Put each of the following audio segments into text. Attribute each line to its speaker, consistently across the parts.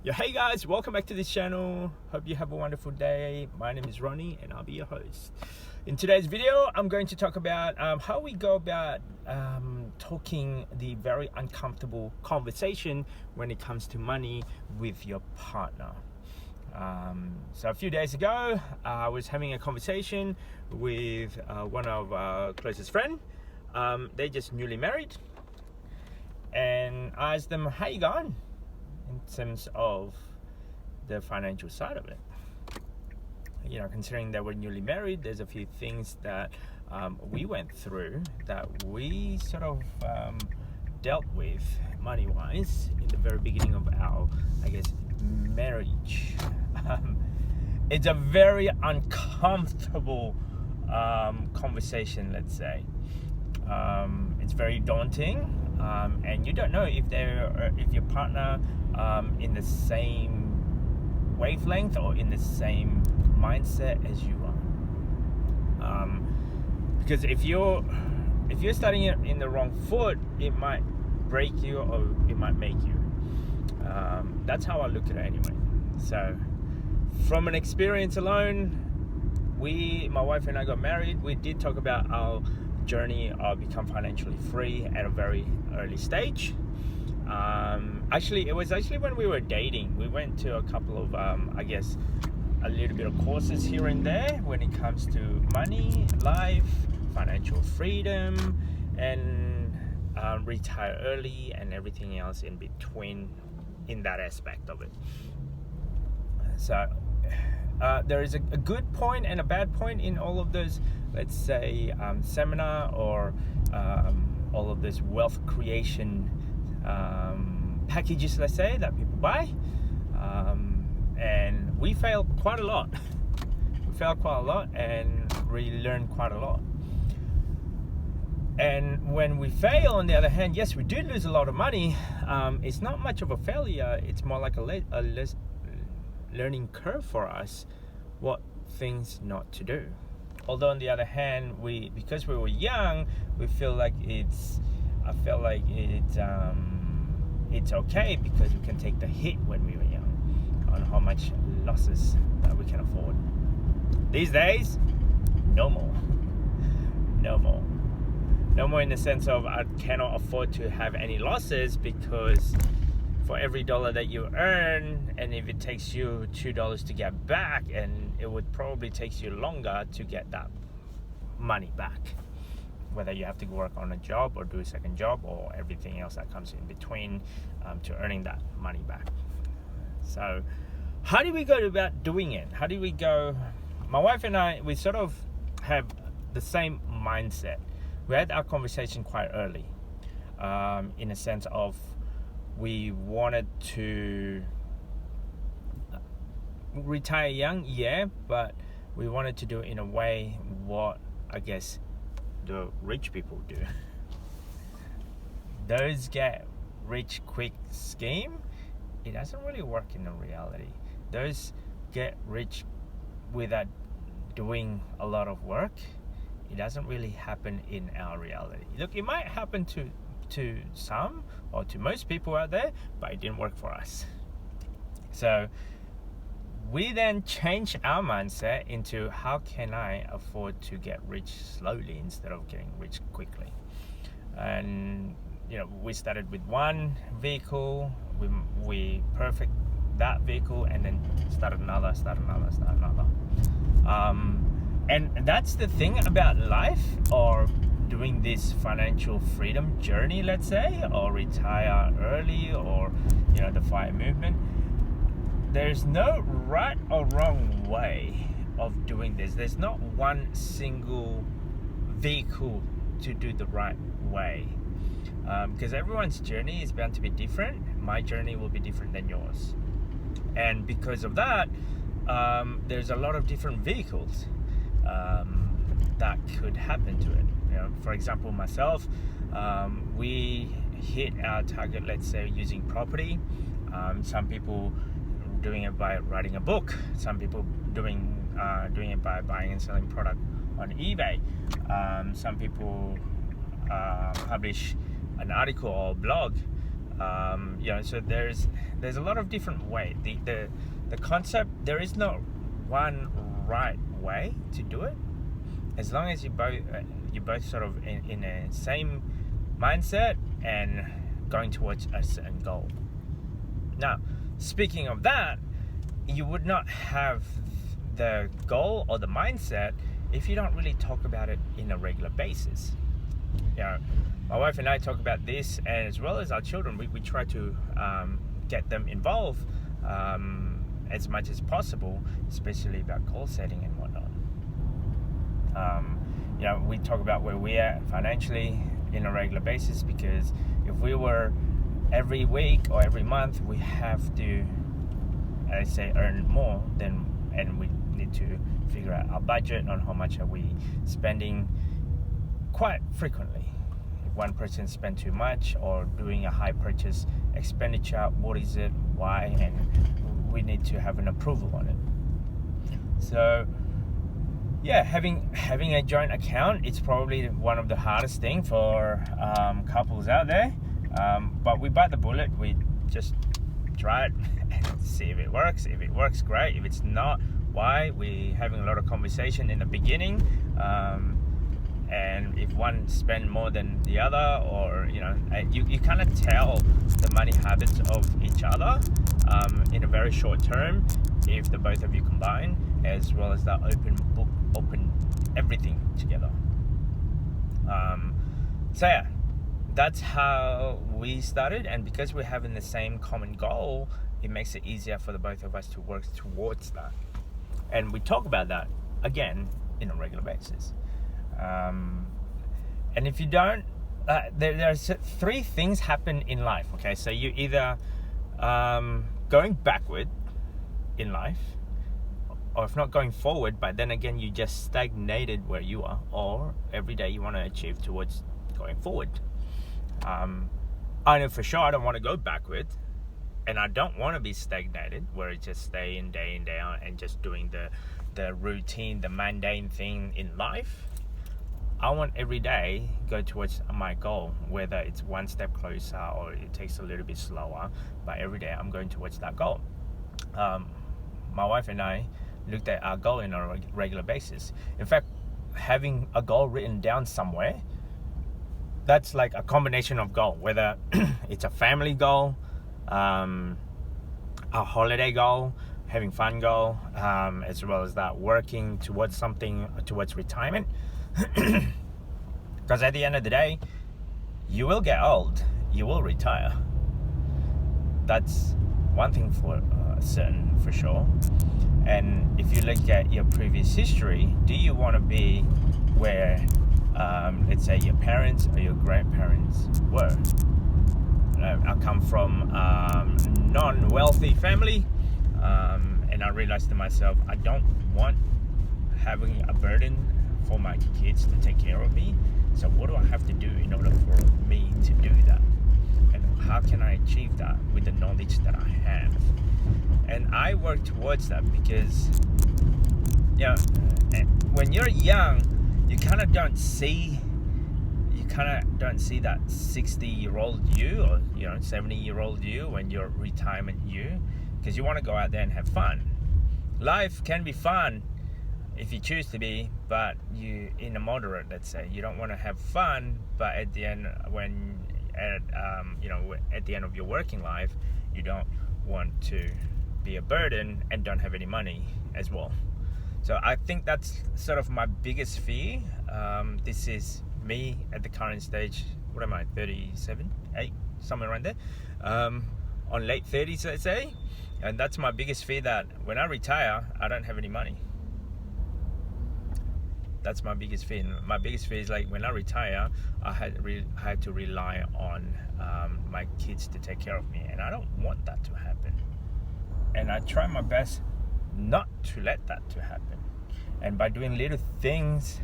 Speaker 1: Yeah, hey guys, welcome back to this channel. Hope you have a wonderful day. My name is Ronnie and I'll be your host. In today's video, I'm going to talk about how we go about talking the very uncomfortable conversation when it comes to money with your partner. So a few days ago, I was having a conversation with one of our closest friends. They just newly married, and I asked them, how you going? In terms of the financial side of it, considering that we're newly married, there's a few things that we went through that we sort of dealt with money-wise in the very beginning of our, marriage. It's a very uncomfortable conversation, let's say. It's very daunting, and you don't know if your partner in the same wavelength or in the same mindset as you are. Because if you're starting it in the wrong foot, it might break you or it might make you. That's how I look at it anyway. So from an experience alone, my wife and I got married. We did talk about our journey of become financially free at a very early stage. It was when we were dating. We went to a couple of a little bit of courses here and there when it comes to money, life, financial freedom, and retire early and everything else in between in that aspect of it. So there is a good point and a bad point in all of those, let's say, seminar or all of this wealth creation packages, let's say, that people buy. And we failed quite a lot. And really learned quite a lot. And when we fail, on the other hand, yes, we do lose a lot of money. It's not much of a failure. It's more like a learning curve for us, what things not to do. Although on the other hand, because we were young, we feel like it's okay because we can take the hit when we were young on how much losses that we can afford. These days, no more in the sense of I cannot afford to have any losses, because for every dollar that you earn, and if it takes you $2 to get back, and it would probably take you longer to get that money back, whether you have to work on a job or do a second job or everything else that comes in between to earning that money back. So how do we go about doing it? My wife and I, we sort of have the same mindset. We had our conversation quite early, in a sense of we wanted to retire young, but we wanted to do it in a way what the rich people do. Those get rich quick scheme, it doesn't really work in the reality. Those get rich without doing a lot of work, it doesn't really happen in our reality. Look, it might happen to some or to most people out there, but it didn't work for us. So we then changed our mindset into how can I afford to get rich slowly instead of getting rich quickly. And we started with one vehicle, we perfect that vehicle, and then start another. And that's the thing about life, or doing this financial freedom journey, let's say, or retire early, or the FIRE movement. There's no right or wrong way of doing this. There's not one single vehicle to do the right way, because everyone's journey is bound to be different. My journey will be different than yours, and because of that, there's a lot of different vehicles that could happen to it. For example, myself, we hit our target, let's say, using property. Some people doing it by writing a book. Some people doing it by buying and selling product on eBay. Some people publish an article or blog So there's a lot of different ways. The concept, there is no one right way to do it, as long as you both sort of in a same mindset and going towards a certain goal. Now, speaking of that, you would not have the goal or the mindset if you don't really talk about it in a regular basis. My wife and I talk about this, and as well as our children, we try to get them involved as much as possible, especially about goal setting and whatnot. We talk about where we are financially in a regular basis, because if we were every week or every month, we have to, I say, earn more, and we need to figure out our budget on how much are we spending quite frequently. If one person spends too much or doing a high purchase expenditure, what is it, why, and we need to have an approval on it. So having a joint account, it's probably one of the hardest thing for couples out there, but we bite the bullet. We just try it and see if it works. If it works, great. If it's not, why? We're having a lot of conversation in the beginning, and if one spend more than the other, or you kind of tell the money habits of each other in a very short term, if the both of you combine, as well as the open everything together. That's how we started, and because we're having the same common goal, it makes it easier for the both of us to work towards that. And we talk about that again in a regular basis. And if you don't, there's three things happen in life. Okay, so you either going backward in life, or if not going forward, but then again you just stagnated where you are, or every day you want to achieve towards going forward. I know for sure I don't want to go backward, and I don't want to be stagnated where it's just day in day out and just doing the routine, the mundane thing in life. I want every day go towards my goal, whether it's one step closer or it takes a little bit slower, but every day I'm going towards that goal. My wife and I looked at our goal on a regular basis. In fact, having a goal written down somewhere, that's like a combination of goal, whether it's a family goal, a holiday goal, having fun goal, as well as that working towards something, towards retirement. Because at the end of the day, you will get old, you will retire. That's one thing for certain, for sure. And if you look at your previous history, do you want to be where, let's say, your parents or your grandparents were? I come from non-wealthy family, and I realized to myself, I don't want having a burden for my kids to take care of me. So what do I have to do in order for me to do that? And how can I achieve that with the knowledge that I have? And I work towards that because, when you're young, you kind of don't see that 60-year-old you, or 70-year-old you when you're retirement you, because you want to go out there and have fun. Life can be fun if you choose to be, but you in a moderate, let's say. You don't want to have fun, but at the end, at the end of your working life, you don't want to be a burden and don't have any money as well. So I think that's sort of my biggest fear. This is me at the current stage. What am I, 37, 8, somewhere around there, on late 30s, let's say. And that's my biggest fear, that when I retire, I don't have any money. That's my biggest fear. My biggest fear is, like, when I retire, I had to rely on my kids to take care of me, and I don't want that to happen. And I try my best not to let that to happen. And by doing little things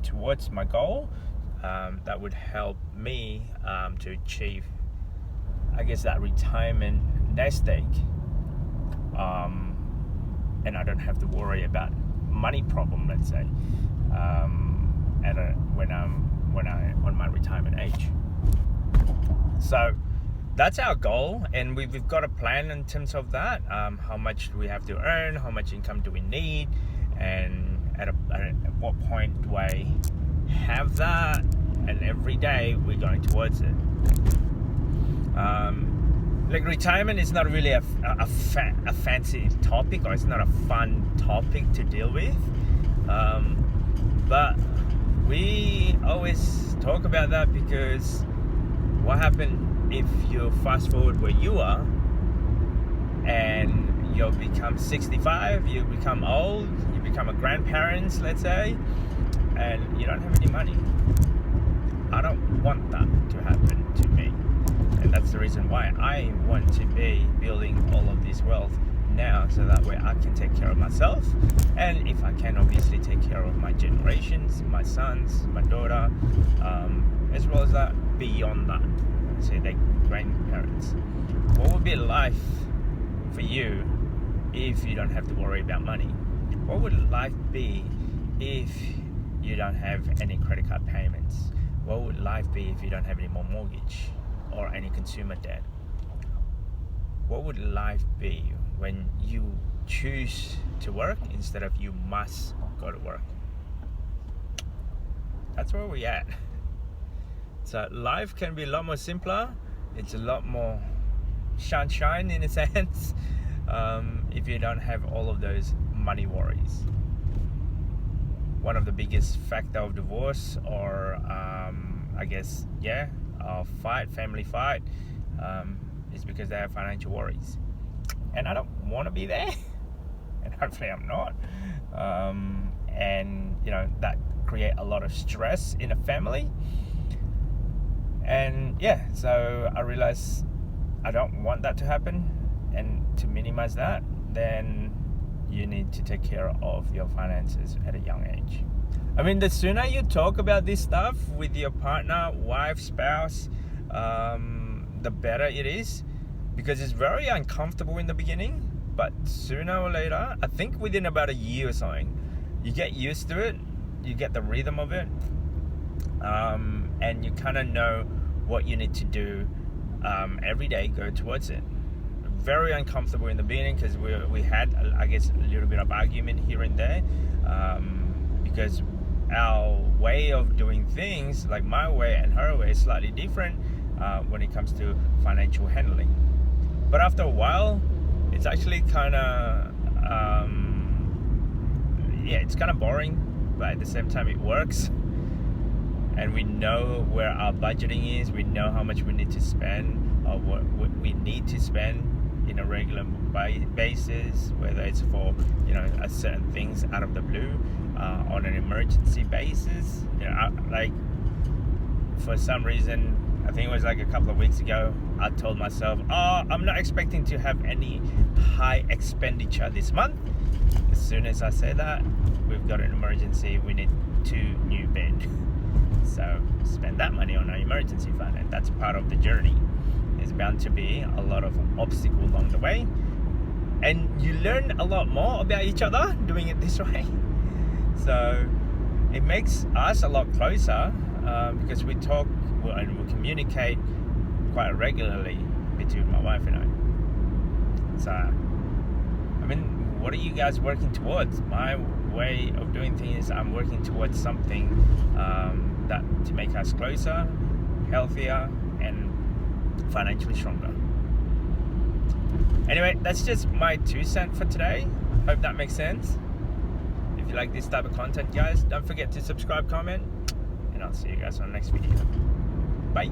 Speaker 1: towards my goal, that would help me to achieve, I guess, that retirement nest egg. And I don't have to worry about money problem, let's say, when I'm on my retirement age. So that's our goal, and we've got a plan in terms of that. How much do we have to earn? How much income do we need? And at what point do I have that? And every day we're going towards it. Like retirement is not really a fancy topic, or it's not a fun topic to deal with. But we always talk about that because what happens if you fast forward where you are and you become 65, you become old, you become a grandparents, let's say, and you don't have any money. I don't want that to happen to me. And that's the reason why I want to be building all of this wealth now, so that way I can take care of myself, and if I can, obviously take care of my generations, my sons, my daughter, as well as that beyond that, say their grandparents. What would be life for you if you don't have to worry about money? What would life be if you don't have any credit card payments? What would life be if you don't have any more mortgage or any consumer debt? What would life be when you choose to work instead of you must go to work? That's where we're at. So life can be a lot more simpler. It's a lot more sunshine in a sense, if you don't have all of those money worries. One of the biggest factor of divorce, or I guess, family fight, is because they have financial worries. And I don't want to be there, and hopefully I'm not. And that create a lot of stress in a family. And so I realized I don't want that to happen, and to minimize that, then you need to take care of your finances at a young age. I mean, the sooner you talk about this stuff with your partner, wife, spouse, the better it is, because it's very uncomfortable in the beginning, but sooner or later, I think within about a year or something, you get used to it, you get the rhythm of it, and you kind of know what you need to do every day, go towards it. Very uncomfortable in the beginning because we had, I guess, a little bit of argument here and there, because our way of doing things, like my way and her way, is slightly different when it comes to financial handling. But after a while, it's actually kind of it's kind of boring, but at the same time it works. And we know where our budgeting is, we know how much we need to spend, or what we need to spend in a regular basis, whether it's for certain things out of the blue, on an emergency basis. Like for some reason, I think it was like a couple of weeks ago, I told myself, I'm not expecting to have any high expenditure this month. As soon as I say that, we've got an emergency, we need 2 new beds. So spend that money on an emergency fund, and that's part of the journey. There's bound to be a lot of obstacles along the way, and you learn a lot more about each other doing it this way. So it makes us a lot closer, because we talk and we communicate quite regularly between my wife and I. So, I mean, what are you guys working towards? My way of doing things is I'm working towards something that to make us closer, healthier, and financially stronger. Anyway, that's just my 2 cents for today. Hope that makes sense. If you like this type of content, guys, don't forget to subscribe, comment, and I'll see you guys on the next video. Bye.